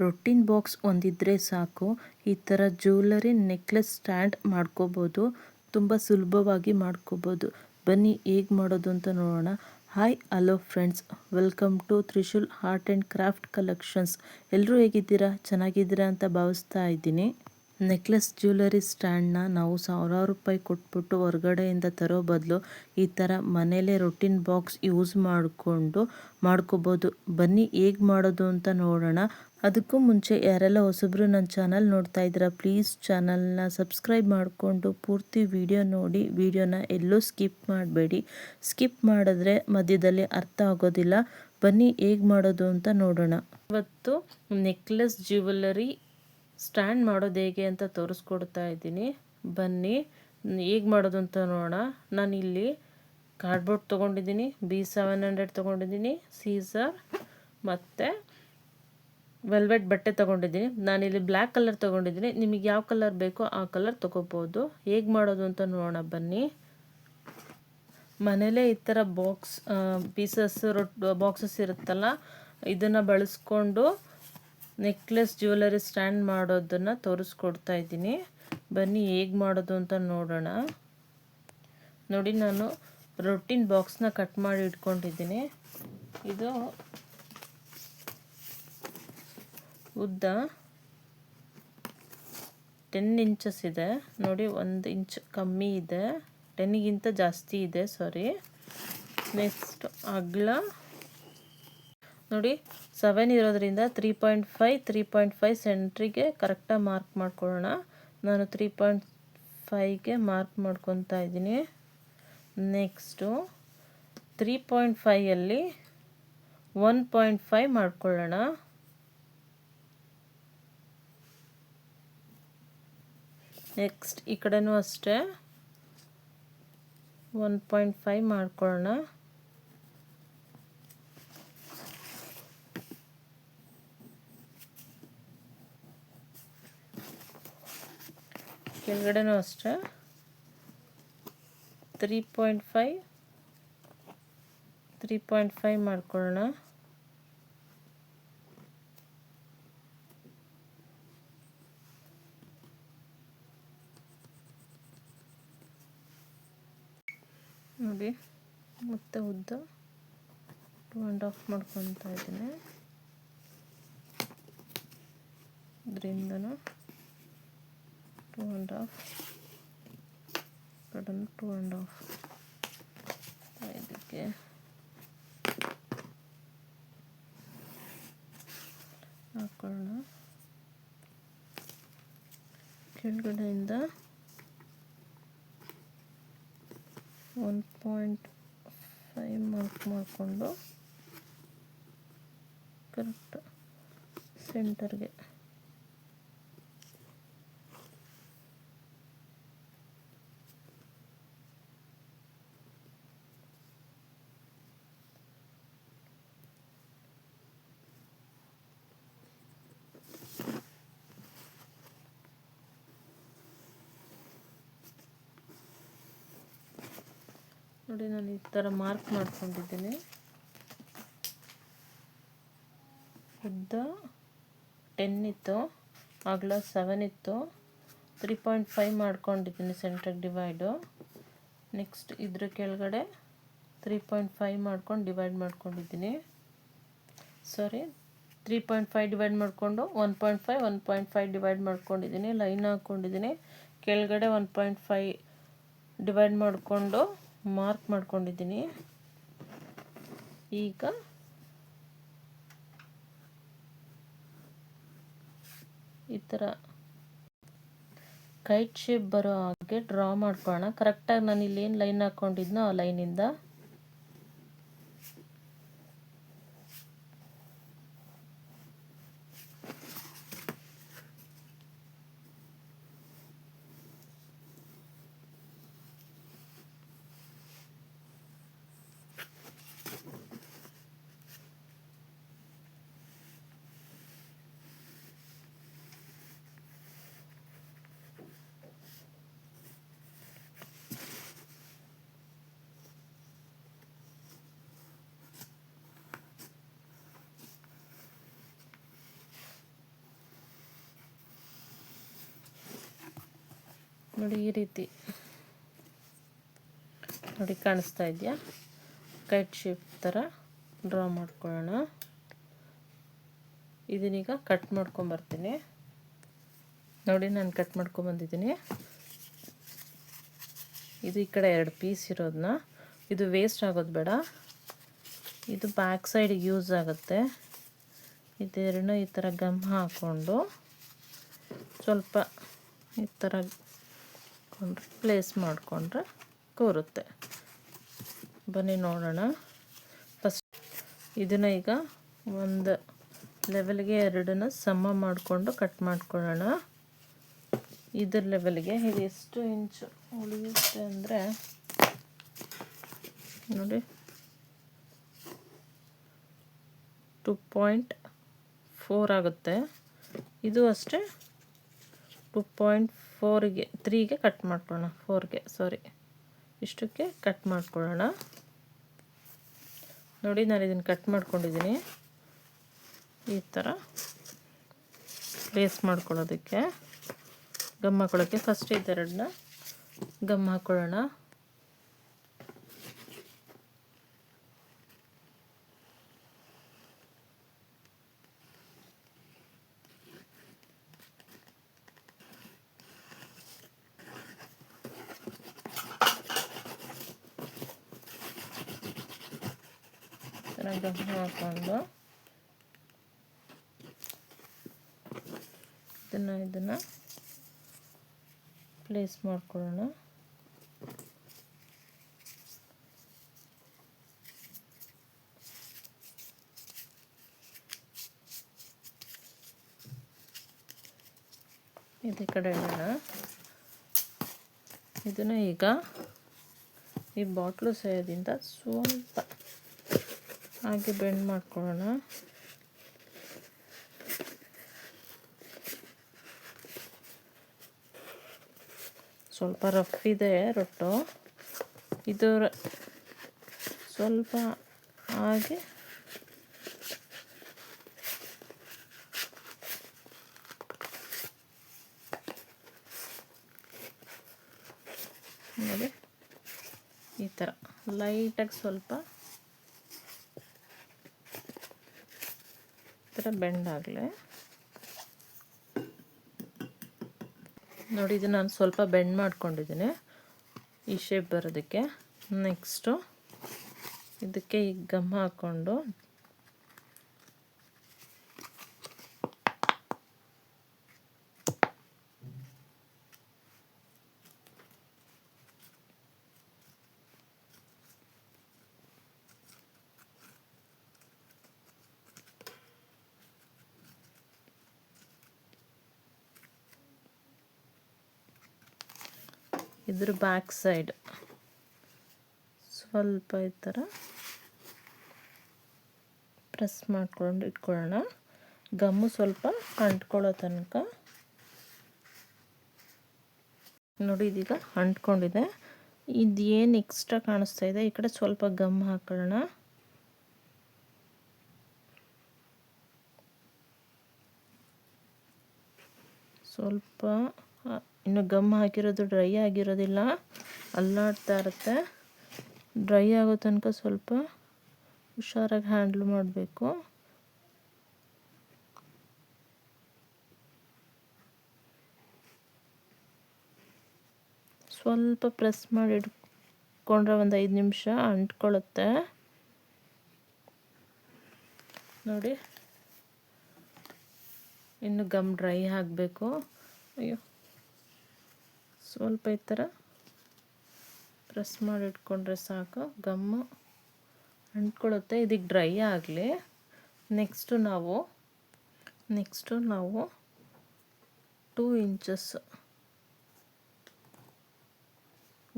ರೊಟ್ಟಿನ ಬಾಕ್ಸ್ ಒಂದಿದ್ರೆ ಸಾಕು. ಈ ಥರ ಜ್ಯುವೆಲರಿ ನೆಕ್ಲೆಸ್ ಸ್ಟ್ಯಾಂಡ್ ಮಾಡ್ಕೋಬೋದು. ತುಂಬ ಸುಲಭವಾಗಿ ಮಾಡ್ಕೋಬೋದು. ಬನ್ನಿ ಹೇಗೆ ಮಾಡೋದು ಅಂತ ನೋಡೋಣ. Hi hello friends, welcome to Trishul art and craft collections. ಎಲ್ಲರೂ ಹೇಗಿದ್ದೀರಾ? ಚೆನ್ನಾಗಿದ್ದೀರಾ ಅಂತ ಭಾವಿಸ್ತಾ ಇದ್ದೀನಿ. ನೆಕ್ಲೆಸ್ ಜ್ಯುವೆಲರಿ ಸ್ಟ್ಯಾಂಡ್ನ ನಾವು ಸಾವಿರಾರು ರೂಪಾಯಿ ಕೊಟ್ಬಿಟ್ಟು ಹೊರಗಡೆಯಿಂದ ತರೋ ಬದಲು ಈ ಥರ ಮನೇಲೇ ರೊಟ್ಟಿನ ಬಾಕ್ಸ್ ಯೂಸ್ ಮಾಡಿಕೊಂಡು ಮಾಡ್ಕೋಬೋದು. ಬನ್ನಿ ಹೇಗೆ ಮಾಡೋದು ಅಂತ ನೋಡೋಣ. ಅದಕ್ಕೂ ಮುಂಚೆ ಯಾರೆಲ್ಲ ಹೊಸಬ್ರು ನನ್ನ ಚಾನಲ್ ನೋಡ್ತಾ ಇದ್ದೀರಾ, ಪ್ಲೀಸ್ ಚಾನಲ್ನ ಸಬ್ಸ್ಕ್ರೈಬ್ ಮಾಡಿಕೊಂಡು ಪೂರ್ತಿ ವಿಡಿಯೋ ನೋಡಿ. ವಿಡಿಯೋನ ಎಲ್ಲೂ ಸ್ಕಿಪ್ ಮಾಡಬೇಡಿ. ಸ್ಕಿಪ್ ಮಾಡಿದ್ರೆ ಮಧ್ಯದಲ್ಲಿ ಅರ್ಥ ಆಗೋದಿಲ್ಲ. ಬನ್ನಿ ಹೇಗೆ ಮಾಡೋದು ಅಂತ ನೋಡೋಣ. ಇವತ್ತು ನೆಕ್ಲೆಸ್ ಜ್ಯುವೆಲರಿ ಸ್ಟ್ಯಾಂಡ್ ಮಾಡೋದು ಹೇಗೆ ಅಂತ ತೋರಿಸ್ಕೊಡ್ತಾ ಇದ್ದೀನಿ. ಬನ್ನಿ ಹೇಗೆ ಮಾಡೋದು ಅಂತ ನೋಡೋಣ. ನಾನಿಲ್ಲಿ ಕಾರ್ಡ್ಬೋರ್ಡ್ ತೊಗೊಂಡಿದ್ದೀನಿ, B700 ತೊಗೊಂಡಿದ್ದೀನಿ, ಸೀಸರ್ ಮತ್ತು ವೆಲ್ವೆಟ್ ಬಟ್ಟೆ ತೊಗೊಂಡಿದ್ದೀನಿ. ನಾನಿಲ್ಲಿ ಬ್ಲ್ಯಾಕ್ ಕಲರ್ ತೊಗೊಂಡಿದ್ದೀನಿ. ನಿಮಗೆ ಯಾವ ಕಲರ್ ಬೇಕೋ ಆ ಕಲರ್ ತೊಗೋಬೋದು. ಹೇಗೆ ಮಾಡೋದು ಅಂತ ನೋಡೋಣ ಬನ್ನಿ. ಮನೇಲೇ ಈ ಥರ ಬಾಕ್ಸಸ್ ಇರುತ್ತಲ್ಲ, ಇದನ್ನು ಬಳಸ್ಕೊಂಡು ನೆಕ್ಲೆಸ್ ಜ್ಯುವೆಲರಿ ಸ್ಟ್ಯಾಂಡ್ ಮಾಡೋದನ್ನು ತೋರಿಸ್ಕೊಡ್ತಾ ಇದ್ದೀನಿ. ಬನ್ನಿ ಹೇಗೆ ಮಾಡೋದು ಅಂತ ನೋಡೋಣ. ನೋಡಿ, ನಾನು ರೊಟ್ಟಿನ ಬಾಕ್ಸ್ನ ಕಟ್ ಮಾಡಿ ಇಟ್ಕೊಂಡಿದ್ದೀನಿ. ಇದು ಉದ್ದ 10 ಇಂಚಸ್ ಇದೆ. ನೋಡಿ, 1 ಇಂಚ್ ಕಮ್ಮಿ ಇದೆ, 10ಗಿಂತ ಜಾಸ್ತಿ ಇದೆ, ಸಾರಿ. ನೆಕ್ಸ್ಟ್ ಅಗಲ ನೋಡಿ 7 ಇರೋದ್ರಿಂದ 3.5 ಸೆಂಟ್ರಿಗೆ ಕರೆಕ್ಟಾಗಿ ಮಾರ್ಕ್ ಮಾಡ್ಕೊಳ್ಳೋಣ. ನಾನು 3.5ಗೆ ಮಾರ್ಕ್ ಮಾಡ್ಕೊತಾ ಇದ್ದೀನಿ. ನೆಕ್ಸ್ಟು 3.5ಅಲ್ಲಿ 1.5 ಮಾಡ್ಕೊಳ್ಳೋಣ. ನೆಕ್ಸ್ಟ್ ಈ ಕಡೆನೂ ಅಷ್ಟೇ 1.5 ಮಾಡ್ಕೊಳ್ಳೋಣ. ಕೆಳಗಡೆನೂ ಅಷ್ಟೇ 3.5 ಮಾಡ್ಕೊಳ್ಳೋಣ. ನೋಡಿ, ಮತ್ತೆ ಉದ್ದ 2.5 ಮಾಡ್ಕೊತಾ ಇದ್ದೀನಿ. ಇದರಿಂದನೂ 2.5, ಕಡೆನೂ 2.5 ಇದಕ್ಕೆ ಹಾಕೊಳ್ಳೋಣ. ಕೆಳಗಡೆಯಿಂದ 1.5 ಮಾರ್ಕ್ ಮಾಡಿಕೊಂಡು ಕರೆಕ್ಟ್ ಸೆಂಟರ್ಗೆ ನೋಡಿ. ನಾನು ಈ ಥರ ಮಾರ್ಕ್ ಮಾಡ್ಕೊಂಡಿದ್ದೀನಿ. ಉದ್ದ 10 ಇತ್ತು, ಅಗಲ 7 ಇತ್ತು, 3.5 ಮಾಡ್ಕೊಂಡಿದ್ದೀನಿ ಸೆಂಟ್ರಿಗೆ ಡಿವೈಡು. ನೆಕ್ಸ್ಟ್ ಇದ್ರ ಕೆಳಗಡೆ 3.5 ಮಾಡ್ಕೊಂಡು ಡಿವೈಡ್ ಮಾಡ್ಕೊಂಡಿದ್ದೀನಿ. ಸಾರಿ, 3.5 ಡಿವೈಡ್ ಮಾಡಿಕೊಂಡು 1.5 ಡಿವೈಡ್ ಮಾಡ್ಕೊಂಡಿದ್ದೀನಿ. ಲೈನ್ ಹಾಕ್ಕೊಂಡಿದ್ದೀನಿ. ಕೆಳಗಡೆ 1.5 ಡಿವೈಡ್ ಮಾಡಿಕೊಂಡು ಮಾರ್ಕ್ ಮಾಡ್ಕೊಂಡಿದ್ದೀನಿ. ಈಗ ಈ ಥರ ಕೈಟ್ ಶೇಪ್ ಬರೋ ಹಾಗೆ ಡ್ರಾ ಮಾಡ್ಕೊಳ್ಳೋಣ. ಕರೆಕ್ಟಾಗಿ ನಾನು ಇಲ್ಲಿ ಏನು ಲೈನ್ ಹಾಕ್ಕೊಂಡಿದ್ನೋ ಆ ಲೈನಿಂದ ನೋಡಿ ಈ ರೀತಿ ನೋಡಿ ಕಾಣಿಸ್ತಾ ಇದೆಯಾ, ಕೈಟ್ ಶೇಪ್ ಥರ ಡ್ರಾ ಮಾಡ್ಕೊಳ್ಳೋಣ. ಇದನ್ನೀಗ ಕಟ್ ಮಾಡ್ಕೊಂಬರ್ತೀನಿ. ನೋಡಿ ನಾನು ಕಟ್ ಮಾಡ್ಕೊಂಬಂದಿದ್ದೀನಿ. ಇದು ಈ ಕಡೆ 2 ಪೀಸ್ ಇರೋದನ್ನ, ಇದು ವೇಸ್ಟ್ ಆಗೋದು ಬೇಡ, ಇದು ಬ್ಯಾಕ್ ಸೈಡಿಗೆ ಯೂಸ್ ಆಗುತ್ತೆ. ಇದೆರಡನ್ನೂ ಈ ಥರ ಗಮ್ ಹಾಕ್ಕೊಂಡು ಸ್ವಲ್ಪ ಈ ಥರ ಪ್ಲೇಸ್ ಮಾಡಿಕೊಂಡ್ರೆ ಕೂರುತ್ತೆ. ಬನ್ನಿ ನೋಡೋಣ. ಫಸ್ಟ್ ಇದನ್ನು ಈಗ ಒಂದು ಲೆವೆಲ್ಗೆ ಎರಡನ್ನ ಸಮ ಮಾಡಿಕೊಂಡು ಕಟ್ ಮಾಡ್ಕೊಳ್ಳೋಣ. ಇದ್ರ ಲೆವೆಲ್ಗೆ ಇದು ಎಷ್ಟು ಇಂಚು ಉಳಿಯುತ್ತೆ ಅಂದರೆ ನೋಡಿ 2.4 ಆಗುತ್ತೆ. ಇದು ಅಷ್ಟೇ 2.4ಗೆ 3ಗೆ ಕಟ್ ಮಾಡ್ಕೊಳ್ಳೋಣ, 4ಗೆ ಸಾರಿ ಇಷ್ಟಕ್ಕೆ ಕಟ್ ಮಾಡ್ಕೊಳ್ಳೋಣ. ನೋಡಿ ನಾನು ಇದನ್ನು ಕಟ್ ಮಾಡ್ಕೊಂಡಿದ್ದೀನಿ. ಈ ಥರ ಪ್ಲೇಸ್ ಮಾಡ್ಕೊಳ್ಳೋದಕ್ಕೆ ಗಮ್ ಹಾಕೊಳ್ಳೋಕ್ಕೆ ಫಸ್ಟ್ ಇದೆರಡನ್ನ ಗಮ್ ಹಾಕ್ಕೊಳ್ಳೋಣ. ಗಮ್ ಹಾಕ್ಕೊಂಡು ಇದನ್ನು ಪ್ಲೇಸ್ ಮಾಡ್ಕೊಳ್ಳೋಣ. ಇದೇ ಕಡೆ ಇಡೋಣ. ಇದನ್ನು ಈಗ ಈ ಬಾಟ್ಲು ಸಹಾಯದಿಂದ ಸ್ವಲ್ಪ ಹಾಗೆ ಬೆಂಡ್ ಮಾಡ್ಕೊಳ್ಳೋಣ. ಸ್ವಲ್ಪ ರಫ್ ಇದೆ ರೊಟ್ಟು, ಇದು ಸ್ವಲ್ಪ ಹಾಗೆ ನೋಡಿ ಈ ಥರ ಲೈಟಾಗಿ ಸ್ವಲ್ಪ ಈ ಥರ ಬೆಂಡ್ ಆಗಲಿ. ನೋಡಿ ಇದು ನಾನು ಸ್ವಲ್ಪ ಬೆಂಡ್ ಮಾಡ್ಕೊಂಡಿದ್ದೀನಿ ಈ ಶೇಪ್ ಬರೋದಕ್ಕೆ. ನೆಕ್ಸ್ಟು ಇದಕ್ಕೆ ಈಗ ಗಮ್ ಹಾಕ್ಕೊಂಡು ಇದ್ರ ಬ್ಯಾಕ್ ಸೈಡ್ ಸ್ವಲ್ಪ ಈ ಥರ ಪ್ರೆಸ್ ಮಾಡ್ಕೊಂಡು ಇಟ್ಕೊಳ್ಳೋಣ. ಗಮ್ಮು ಸ್ವಲ್ಪ ಅಂಟ್ಕೊಳ್ಳೋ ತನಕ. ನೋಡಿ ಇದೀಗ ಅಂಟ್ಕೊಂಡಿದೆ. ಇದೇನು ಎಕ್ಸ್ಟ್ರಾ ಕಾಣಿಸ್ತಾ ಇದೆ ಈ ಕಡೆ ಸ್ವಲ್ಪ ಗಮ್ ಹಾಕೊಳ್ಳೋಣ. ಸ್ವಲ್ಪ ಇನ್ನು ಗಮ್ ಹಾಕಿರೋದು ಡ್ರೈ ಆಗಿರೋದಿಲ್ಲ, ಅಲ್ಲಾಡ್ತಾ ಇರುತ್ತೆ. ಡ್ರೈ ಆಗೋ ತನಕ ಸ್ವಲ್ಪ ಹುಷಾರಾಗಿ ಹ್ಯಾಂಡ್ಲ್ ಮಾಡಬೇಕು. ಸ್ವಲ್ಪ ಪ್ರೆಸ್ ಮಾಡಿ ಇಟ್ಕೊಂಡ್ರೆ ಒಂದು 5 ನಿಮಿಷ ಅಂಟ್ಕೊಳ್ಳುತ್ತೆ. ನೋಡಿ ಇನ್ನು ಗಮ್ ಡ್ರೈ ಆಗಬೇಕು. ಅಯ್ಯೋ ಸ್ವಲ್ಪ ಈ ಥರ ಪ್ರೆಸ್ ಮಾಡಿ ಇಟ್ಕೊಂಡ್ರೆ ಸಾಕು, ಗಮ್ಮು ಅಂಟ್ಕೊಳ್ಳುತ್ತೆ. ಇದಕ್ಕೆ ಡ್ರೈ ಆಗಲಿ. ನೆಕ್ಸ್ಟು ನಾವು 2 ಇಂಚಸ್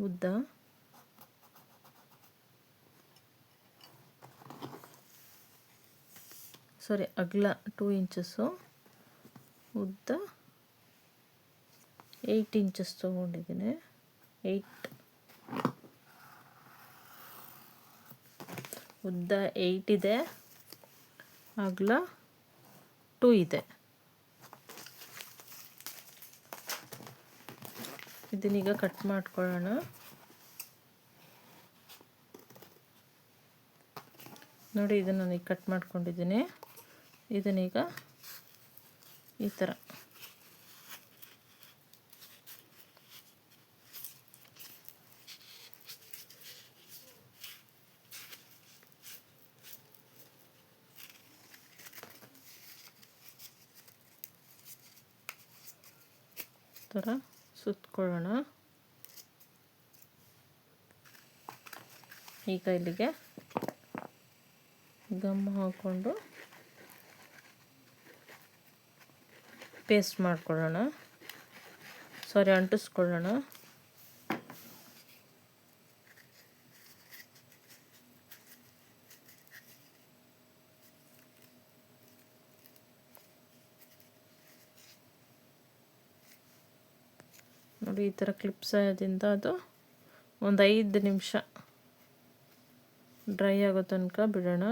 ಉದ್ದ ಅಗಲ 2 ಇಂಚಸ್ಸು ಉದ್ದ 8 ಇಂಚಸ್ ತೊಗೊಂಡಿದ್ದೀನಿ. 8 ಉದ್ದ 8 ಇದೆ, ಅಗಲ 2 ಇದೆ. ಇದನ್ನೀಗ ಕಟ್ ಮಾಡ್ಕೊಳ್ಳೋಣ. ನೋಡಿ ಇದನ್ನು ನಾನೀಗ ಕಟ್ ಮಾಡ್ಕೊಂಡಿದ್ದೀನಿ. ಇದನ್ನೀಗ ಈ ಥರ ಸುತ್ಕೊಳ್ಳೋಣ. ಈಗ ಇಲ್ಲಿಗೆ ಗಮ್ ಹಾಕ್ಕೊಂಡು ಪೇಸ್ಟ್ ಮಾಡ್ಕೊಳ್ಳೋಣ, ಅಂಟಿಸ್ಕೊಳ್ಳೋಣ. ನೋಡಿ ಈ ಥರ ಕ್ಲಿಪ್ ಸಹಾಯದಿಂದ ಅದು ಒಂದು 5 ನಿಮಿಷ ಡ್ರೈ ಆಗೋ ತನಕ ಬಿಡೋಣ.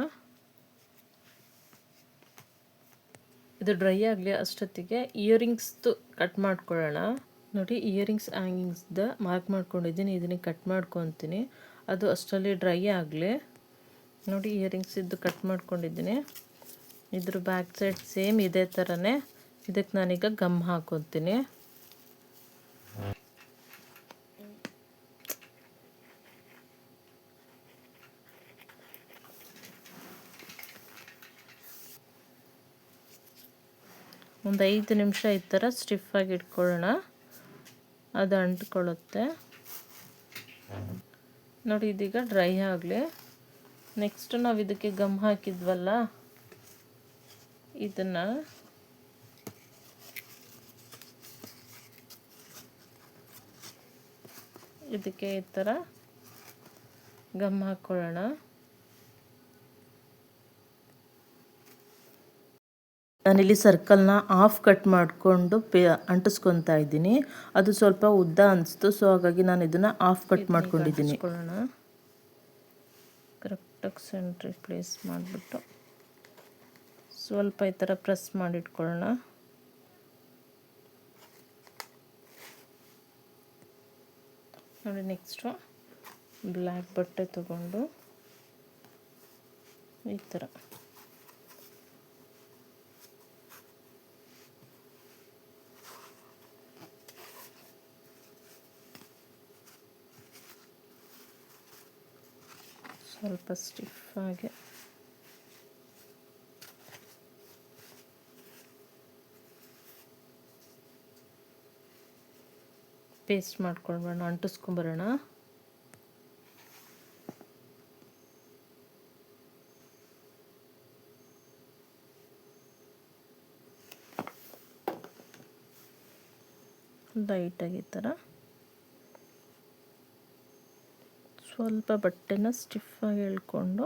ಇದು ಡ್ರೈ ಆಗಲಿ ಅಷ್ಟೊತ್ತಿಗೆ ಇಯರಿಂಗ್ಸ್ದು ಕಟ್ ಮಾಡ್ಕೊಳ್ಳೋಣ. ನೋಡಿ ಇಯರಿಂಗ್ಸ್ ಹ್ಯಾಂಗಿಂಗ್ಸ್ದು ಮಾರ್ಕ್ ಮಾಡ್ಕೊಂಡಿದ್ದೀನಿ, ಇದನ್ನು ಕಟ್ ಮಾಡ್ಕೊತೀನಿ. ಅದು ಅಷ್ಟರಲ್ಲಿ ಡ್ರೈ ಆಗಲಿ. ನೋಡಿ ಇಯರಿಂಗ್ಸ್ ಇದ್ದು ಕಟ್ ಮಾಡ್ಕೊಂಡಿದ್ದೀನಿ. ಇದ್ರ ಬ್ಯಾಕ್ ಸೈಡ್ ಸೇಮ್ ಇದೇ ಥರನೇ ಇದಕ್ಕೆ ನಾನೀಗ ಗಮ್ ಹಾಕ್ಕೊತೀನಿ. ಒಂದು 5 ನಿಮಿಷ ಈ ಥರ ಸ್ಟಿಫಾಗಿ ಇಟ್ಕೊಳ್ಳೋಣ, ಅದು ಅಂಟ್ಕೊಳ್ಳುತ್ತೆ. ನೋಡಿ ಇದೀಗ ಡ್ರೈ ಆಗಲಿ. ನೆಕ್ಸ್ಟ್ ನಾವು ಇದಕ್ಕೆ ಗಮ್ ಹಾಕಿದ್ವಲ್ಲ, ಇದನ್ನು ಇದಕ್ಕೆ ಈ ಥರ ಗಮ್ ಹಾಕ್ಕೊಳ್ಳೋಣ. ನಾನಿಲ್ಲಿ ಸರ್ಕಲ್ನ ಹಾಫ್ ಕಟ್ ಮಾಡಿಕೊಂಡು ಅಂಟಿಸ್ಕೊತಾ ಇದ್ದೀನಿ. ಅದು ಸ್ವಲ್ಪ ಉದ್ದ ಅನಿಸ್ತು, ಸೊ ಹಾಗಾಗಿ ನಾನು ಇದನ್ನು ಹಾಫ್ ಕಟ್ ಮಾಡ್ಕೊಂಡಿದ್ದೀನಿ. ಕರೆಕ್ಟಾಗಿ ಸೆಂಟ್ರಿಗೆ ಪ್ಲೇಸ್ ಮಾಡಿಬಿಟ್ಟು ಸ್ವಲ್ಪ ಈ ಥರ ಪ್ರೆಸ್ ಮಾಡಿಟ್ಕೊಳ್ಳೋಣ. ನೋಡಿ ನೆಕ್ಸ್ಟು ಬ್ಲ್ಯಾಕ್ ಬಟ್ಟೆ ತಗೊಂಡು ಈ ಥರ ಸ್ವಲ್ಪ ಸ್ಟಿಫಾಗಿ ಪೇಸ್ಟ್ ಮಾಡ್ಕೊಂಡ್ಬರೋಣ, ಅಂಟಿಸ್ಕೊಂಬರೋಣ. ಲೈಟಾಗಿ ಈ ಥರ ಸ್ವಲ್ಪ ಬಟ್ಟೆನ ಸ್ಟಿಫಾಗಿ ಎಳ್ಕೊಂಡು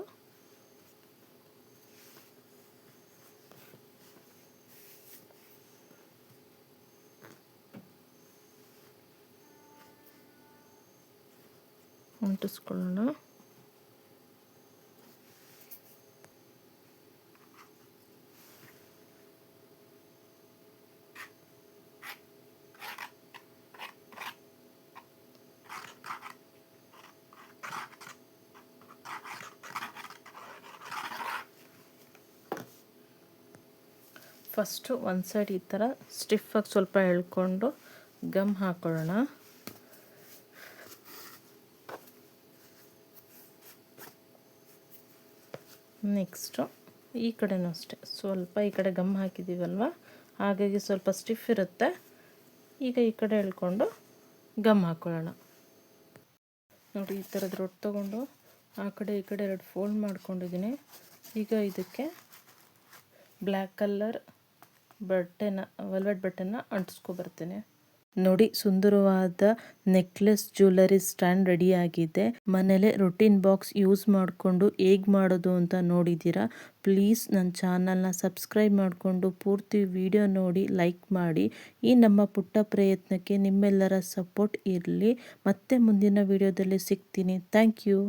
ಅಂಟಿಸ್ಕೊಳ್ಳೋಣ. ಫಸ್ಟು ಒಂದು ಸೈಡ್ ಈ ಥರ ಸ್ಟಿಫಾಗಿ ಸ್ವಲ್ಪ ಎಳ್ಕೊಂಡು ಗಮ್ ಹಾಕೊಳ್ಳೋಣ. ನೆಕ್ಸ್ಟು ಈ ಕಡೆನೂ ಅಷ್ಟೆ ಸ್ವಲ್ಪ ಈ ಕಡೆ ಗಮ್ ಹಾಕಿದ್ದೀವಲ್ವ, ಹಾಗಾಗಿ ಸ್ವಲ್ಪ ಸ್ಟಿಫ್ ಇರುತ್ತೆ. ಈಗ ಈ ಕಡೆ ಎಳ್ಕೊಂಡು ಗಮ್ ಹಾಕೊಳ್ಳೋಣ. ನೋಡಿ ಈ ಥರದ ರೊಟ್ಟು ತೊಗೊಂಡು ಆ ಕಡೆ ಈ ಕಡೆ 2 ಫೋಲ್ಡ್ ಮಾಡ್ಕೊಂಡಿದ್ದೀನಿ. ಈಗ ಇದಕ್ಕೆ ಬ್ಲ್ಯಾಕ್ ಕಲರ್ ಬಟ್ಟೆನ ವೆಲ್ವೆಟ್ ಬಟ್ಟೆನ ಅಂಟಿಸ್ಕೊಬರ್ತೀನಿ. ನೋಡಿ ಸುಂದರವಾದ ನೆಕ್ಲೆಸ್ ಜ್ಯುವೆಲರಿ ಸ್ಟ್ಯಾಂಡ್ ರೆಡಿ ಆಗಿದೆ. ಮನೇಲೆ ರೊಟೀನ್ ಬಾಕ್ಸ್ ಯೂಸ್ ಮಾಡಿಕೊಂಡು ಹೇಗೆ ಮಾಡೋದು ಅಂತ ನೋಡಿದ್ದೀರಾ. ಪ್ಲೀಸ್ ನನ್ನ ಚಾನಲ್ನ ಸಬ್ಸ್ಕ್ರೈಬ್ ಮಾಡಿಕೊಂಡು ಪೂರ್ತಿ ವಿಡಿಯೋ ನೋಡಿ ಲೈಕ್ ಮಾಡಿ. ಈ ನಮ್ಮ ಪುಟ್ಟ ಪ್ರಯತ್ನಕ್ಕೆ ನಿಮ್ಮೆಲ್ಲರ ಸಪೋರ್ಟ್ ಇರಲಿ. ಮತ್ತೆ ಮುಂದಿನ ವಿಡಿಯೋದಲ್ಲಿ ಸಿಗ್ತೀನಿ. Thank you.